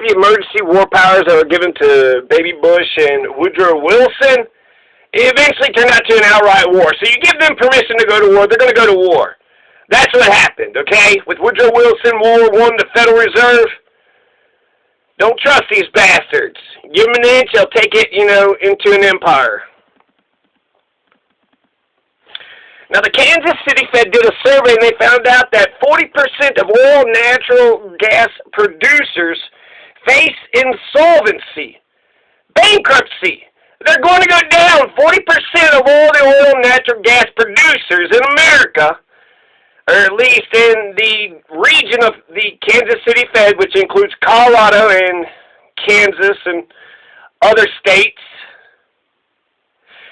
the emergency war powers that were given to Baby Bush and Woodrow Wilson, it eventually turned out to an outright war. So you give them permission to go to war, they're going to go to war. That's what happened, okay? With Woodrow Wilson, World War I, the Federal Reserve, don't trust these bastards. Give them an inch, they'll take it, into an empire. Now, the Kansas City Fed did a survey, and they found out that 40% of oil and natural gas producers face insolvency, bankruptcy. They're going to go down. 40% of all the oil and natural gas producers in America, or at least in the region of the Kansas City Fed, which includes Colorado and Kansas and other states,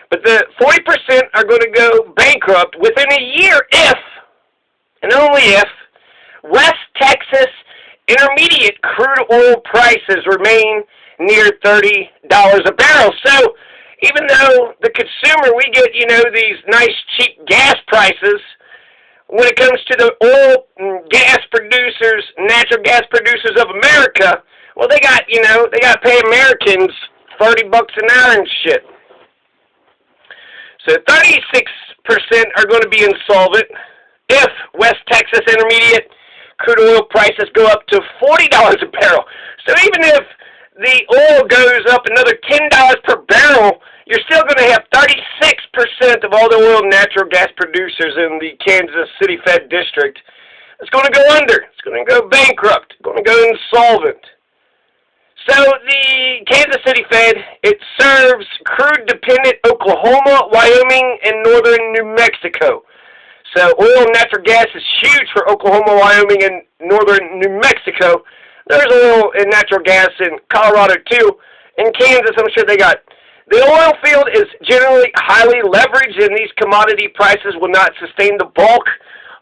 but the 40% are going to go bankrupt within a year if, and only if, West Texas intermediate crude oil prices remain near $30 a barrel. So even though the consumer, we get, these nice cheap gas prices, when it comes to the oil and gas producers, natural gas producers of America, well, they got to pay Americans $30 an hour and shit. So 36% are going to be insolvent if West Texas intermediate crude oil prices go up to $40 a barrel. So even if the oil goes up another $10 per barrel, you're still going to have 36% of all the oil and natural gas producers in the Kansas City Fed District. It's going to go under. It's going to go bankrupt. It's going to go insolvent. So the Kansas City Fed, it serves crude-dependent Oklahoma, Wyoming, and northern New Mexico. So oil and natural gas is huge for Oklahoma, Wyoming, and northern New Mexico. There's oil and natural gas in Colorado, too. In Kansas, I'm sure they got. The oil field is generally highly leveraged, and these commodity prices will not sustain the bulk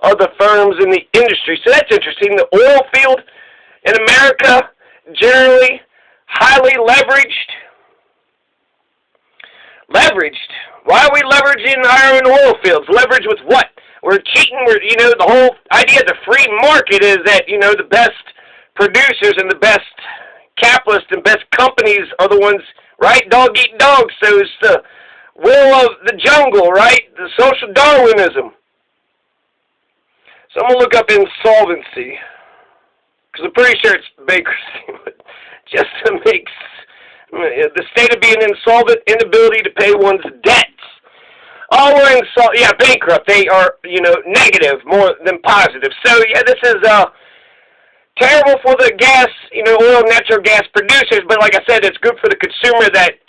of the firms in the industry. So that's interesting. The oil field in America, generally highly leveraged. Leveraged? Why are we leveraging our own oil fields? Leverage with what? We're cheating. The whole idea of the free market is that, the best producers and the best capitalists and best companies are the ones, right? Dog eat dog. So it's the will of the jungle, right? The social Darwinism. So I'm going to look up insolvency, because I'm pretty sure it's bankruptcy. Just to make the state of being insolvent, inability to pay one's debts. Oh, we're bankrupt. They are, negative more than positive. So, this is terrible for the gas, oil and natural gas producers. But like I said, it's good for the consumer that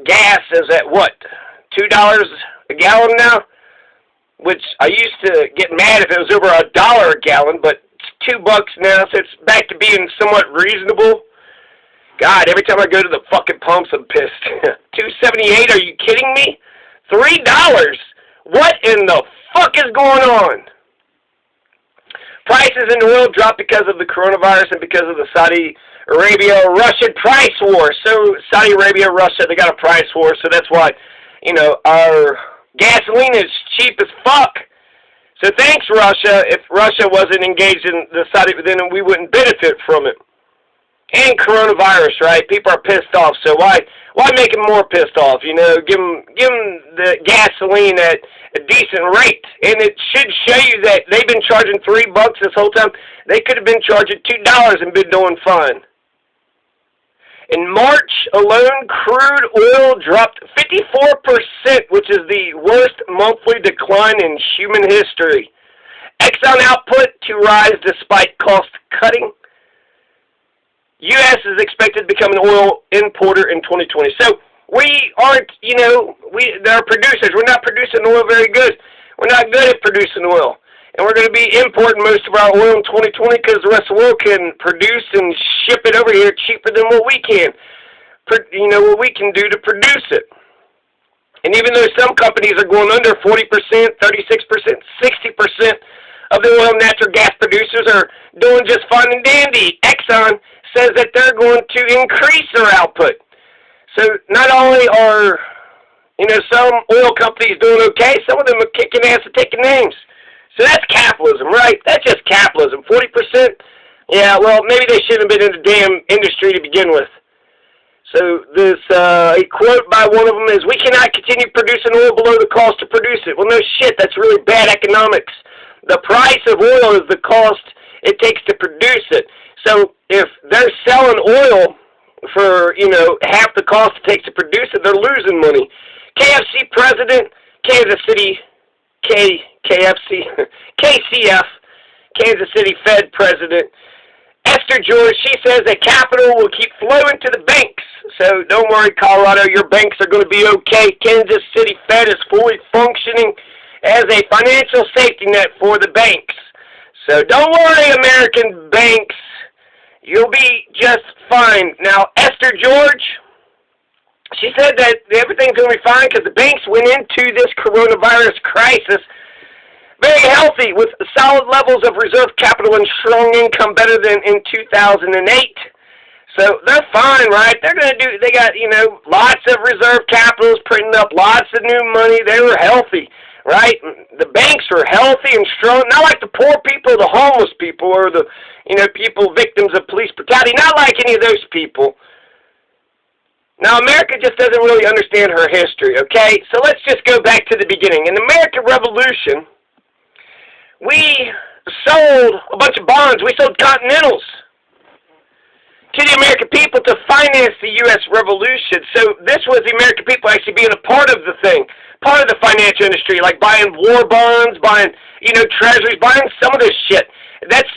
gas is at what, $2 a gallon now? Which I used to get mad if it was over $1 a gallon, but it's $2 now, so it's back to being somewhat reasonable. God, every time I go to the fucking pumps, I'm pissed. $2.78? Are you kidding me? $3? What in the fuck is going on? Prices in oil dropped because of the coronavirus and because of the Saudi Arabia-Russian price war. So Saudi Arabia, Russia, they got a price war, so that's why, our gasoline is cheap as fuck. So thanks, Russia. If Russia wasn't engaged in the Saudi, then we wouldn't benefit from it. And coronavirus, right? People are pissed off, so why make them more pissed off? Give them the gasoline at a decent rate, and it should show you that they've been charging $3 this whole time. They could have been charging $2 and been doing fine. In March alone, crude oil dropped 54%, which is the worst monthly decline in human history. Exxon output to rise despite cost cutting. U.S. is expected to become an oil importer in 2020. So we aren't, they're producers. We're not producing oil very good. We're not good at producing oil. And we're going to be importing most of our oil in 2020 because the rest of the world can produce and ship it over here cheaper than what we can. What we can do to produce it. And even though some companies are going under 40%, 36%, 60% of the oil and natural gas producers are doing just fine and dandy, Exxon says that they're going to increase their output. So not only are, some oil companies doing okay, some of them are kicking ass and taking names. So that's capitalism, right? That's just capitalism. 40%, Yeah, well, maybe they shouldn't have been in the damn industry to begin with. So this a quote by one of them is, "We cannot continue producing oil below the cost to produce it." Well, no shit, that's really bad economics. The price of oil is the cost it takes to produce it. So if they're selling oil for, half the cost it takes to produce it, they're losing money. KFC president, Kansas City, KFC, KCF, Kansas City Fed president, Esther George, she says that capital will keep flowing to the banks. So don't worry, Colorado, your banks are going to be okay. Kansas City Fed is fully functioning as a financial safety net for the banks. So don't worry, American banks. You'll be just fine. Now, Esther George, she said that everything's going to be fine because the banks went into this coronavirus crisis very healthy with solid levels of reserve capital and strong income, better than in 2008. So they're fine, right? They got, lots of reserve capitals, printing up lots of new money. They were healthy, right? The banks were healthy and strong, not like the poor people, the homeless people, or the, people victims of police brutality, not like any of those people. Now, America just doesn't really understand her history, okay? So let's just go back to the beginning. In the American Revolution, we sold a bunch of bonds. We sold Continentals to the American people to finance the U.S. Revolution. So this was the American people actually being a part of the thing, part of the financial industry, like buying war bonds, buying, treasuries, buying some of this shit. That's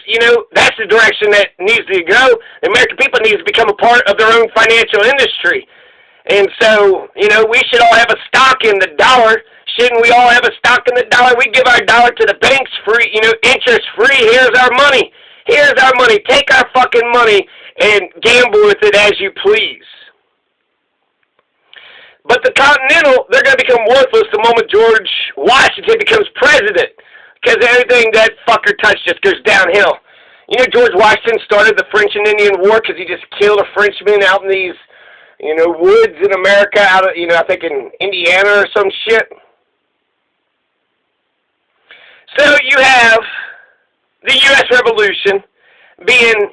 the direction that needs to go. The American people need to become a part of their own financial industry. And so, we should all have a stock in the dollar. Shouldn't we all have a stock in the dollar? We give our dollar to the banks free, interest free. Here's our money. Here's our money. Take our fucking money and gamble with it as you please. But the Continental, they're going to become worthless the moment George Washington becomes president, because everything that fucker touched just goes downhill. George Washington started the French and Indian War because he just killed a Frenchman out in these, woods in America, out of, I think in Indiana or some shit. So you have the U.S. Revolution being,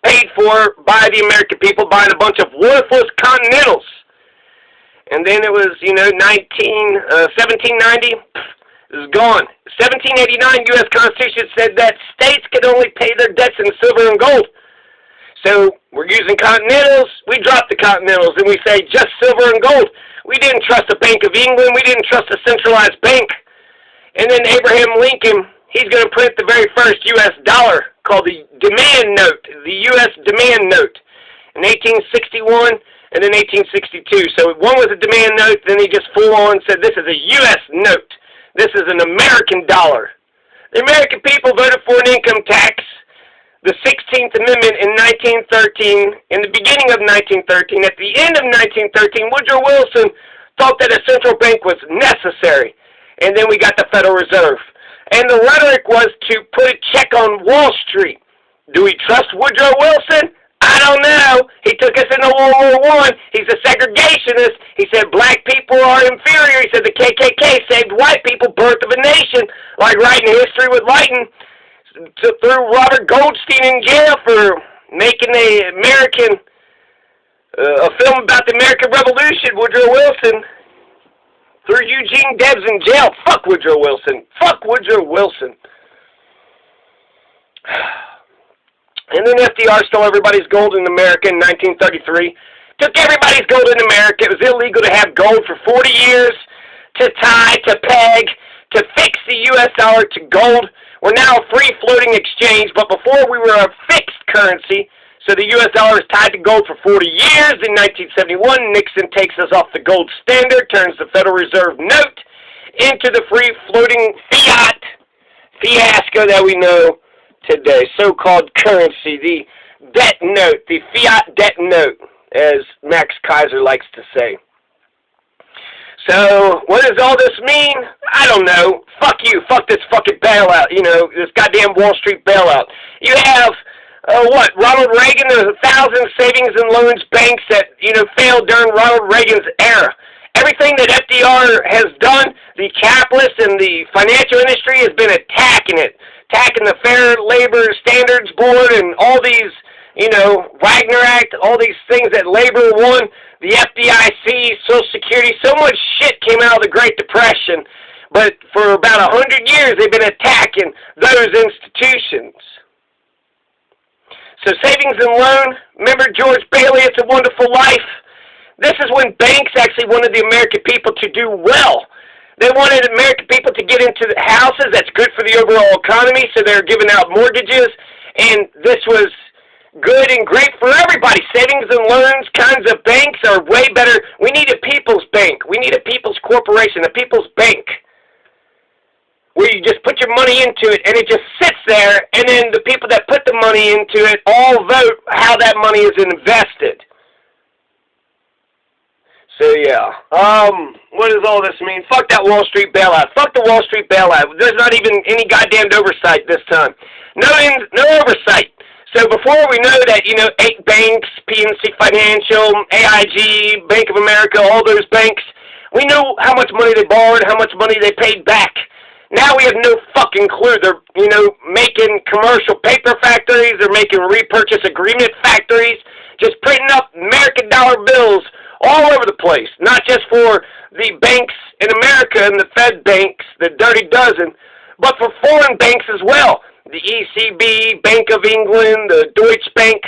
paid for by the American people, buying a bunch of worthless Continentals. And then it was, 1790, it was gone. 1789 U.S. Constitution said that states could only pay their debts in silver and gold. So we're using Continentals. We dropped the Continentals and we say just silver and gold. We didn't trust the Bank of England. We didn't trust a centralized bank. And then Abraham Lincoln, he's going to print the very first U.S. dollar called the demand note, the U.S. demand note, in 1861 and then 1862. So one was a demand note, then he just full on said this is a U.S. note. This is an American dollar. The American people voted for an income tax, the 16th Amendment in 1913, in the beginning of 1913. At the end of 1913, Woodrow Wilson thought that a central bank was necessary. And then we got the Federal Reserve. And the rhetoric was to put a check on Wall Street. Do we trust Woodrow Wilson? I don't know. He took us into World War I. He's a segregationist. He said black people are inferior. He said the KKK saved white people, birth of a nation, like writing history with Lighten, threw Robert Goldstein in jail for making a film about the American Revolution, Woodrow Wilson. Threw Eugene Debs in jail. Fuck Woodrow Wilson. Fuck Woodrow Wilson. And then FDR stole everybody's gold in America in 1933. Took everybody's gold in America. It was illegal to have gold for 40 years, to tie, to peg, to fix the U.S. dollar to gold. We're now a free-floating exchange, but before we were a fixed currency. So the U.S. dollar is tied to gold for 40 years. In 1971, Nixon takes us off the gold standard, turns the Federal Reserve note into the free-floating fiat fiasco that we know today. So-called currency, the debt note, the fiat debt note, as Max Kaiser likes to say. So, what does all this mean? I don't know. Fuck you. Fuck this fucking bailout. This goddamn Wall Street bailout. You have... Ronald Reagan, there's 1,000 savings and loans banks that, failed during Ronald Reagan's era. Everything that FDR has done, the capitalists and the financial industry has been attacking it attacking the Fair Labor Standards Board and all these, you know, Wagner Act, all these things that labor won, the FDIC, Social Security, so much shit came out of the Great Depression. But for about 100 years, they've been attacking those institutions. So savings and loan, remember George Bailey, It's a Wonderful Life? This is when banks actually wanted the American people to do well. They wanted American people to get into the houses. That's good for the overall economy, so they're giving out mortgages. And this was good and great for everybody. Savings and loans kinds of banks are way better. We need a people's bank. We need a people's corporation, a people's bank, where you just put your money into it, and it just sits there, and then the people that put the money into it all vote how that money is invested. So, yeah. What does all this mean? Fuck that Wall Street bailout. Fuck the Wall Street bailout. There's not even any goddamn oversight this time. No oversight. So before we know that, you know, 8 banks, PNC Financial, AIG, Bank of America, all those banks, we know how much money they borrowed, how much money they paid back. Now we have no fucking clue. They're, you know, making commercial paper factories. They're making repurchase agreement factories. Just printing up American dollar bills all over the place. Not just for the banks in America and the Fed banks, the dirty dozen, but for foreign banks as well. The ECB, Bank of England, the Deutsche Bank.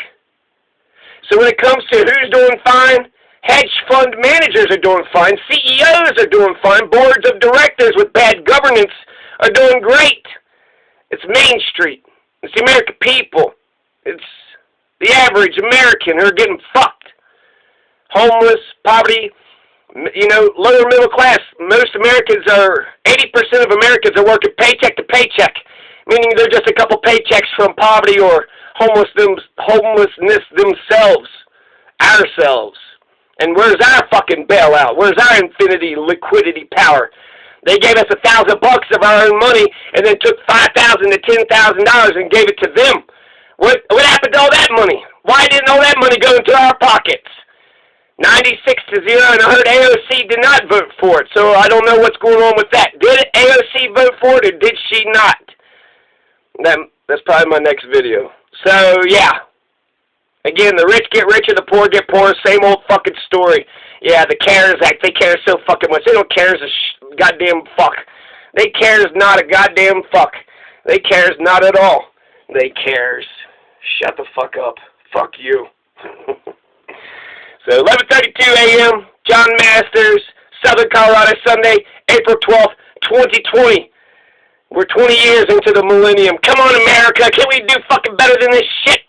So when it comes to who's doing fine, hedge fund managers are doing fine. CEOs are doing fine. Boards of directors with bad governance are doing great. It's Main Street. It's the American people. It's the average American who are getting fucked. Homeless, poverty, you know, lower middle class. Most Americans are, 80% of Americans are working paycheck to paycheck, meaning they're just a couple paychecks from poverty or homelessness themselves, ourselves. And where's our fucking bailout? Where's our infinity liquidity power? They gave us $1,000 of our own money and then took $5,000 to $10,000 and gave it to them. What happened to all that money? Why didn't all that money go into our pockets? 96-0, and I heard AOC did not vote for it, so I don't know what's going on with that. Did AOC vote for it, or did she not? That's probably my next video. So, yeah. Again, the rich get richer, the poor get poorer. Same old fucking story. Yeah, the CARES Act, they care so fucking much. They don't care as a goddamn fuck. They cares not a goddamn fuck. They cares not at all. They cares. Shut the fuck up. Fuck you. So, 11:32 a.m., John Masters, Southern Colorado, Sunday, April 12th, 2020. We're 20 years into the millennium. Come on, America. Can't we do fucking better than this shit?